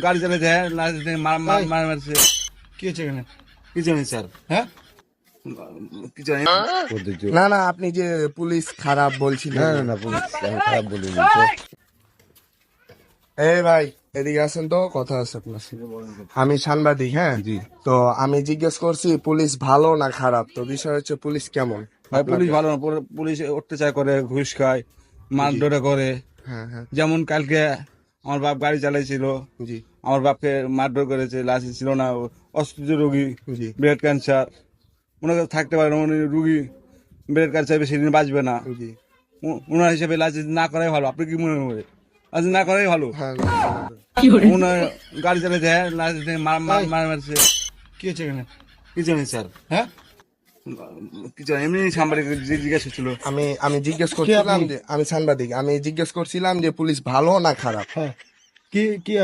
গাড়ি চালাতে মারছে। কি হয়েছে এখানে? কিছু নেই স্যার, হ্যাঁ, কিছু নেই। না না, আপনি যে পুলিশ খারাপ বলছিলেন। না না না, পুলিশ আমি খারাপ বলিনি তো। এই ভাই, এদিকে আসেন তো, কথা আছে আপনার সাথে। আমি সাংবাদিক, হ্যাঁ। জি। তো আমি জিজ্ঞেস করছি পুলিশ ভালো না খারাপ, তো বিষয় হচ্ছে পুলিশ কেমন ভাই পুলিশ আপনাদের? ভালো না, পুলিশ অত্যাচার করে, ঘুষ খায়, মারধরে করে। হ্যাঁ হ্যাঁ। যেমন কালকে আমার বাপ গাড়ি চালাইছিল, জি আমার বাপকে মারধর করেছে, লাইসেন্স ছিল না, অসুস্থ রোগী, জি ব্রেড ক্যান্সার, ওনাকে থাকতে পারে না, উনি রুগী, ব্রেড ক্যান্সার বেশি দিন বাঁচবে না। জি। ওনার হিসেবে লাইসেন্স না করাই ভালো। আপনি কি মনে করে? লাইসেন্স না করাই ভালো। হ্যাঁ। ওনার গাড়ি চালাতে লাইসেন্স মারছে। কি হয়েছে এখানে? কিছু নেই স্যার, হ্যাঁ, কিছু নেই। এমনি সাংবাদিক জিজ্ঞাসা ছিল। আমি জিজ্ঞেস করছিলাম আপনি? যে, আমি সাংবাদিক, আমি জিজ্ঞেস করছিলাম যে পুলিশ ভালো না খারাপ। হ্যাঁ, কি কি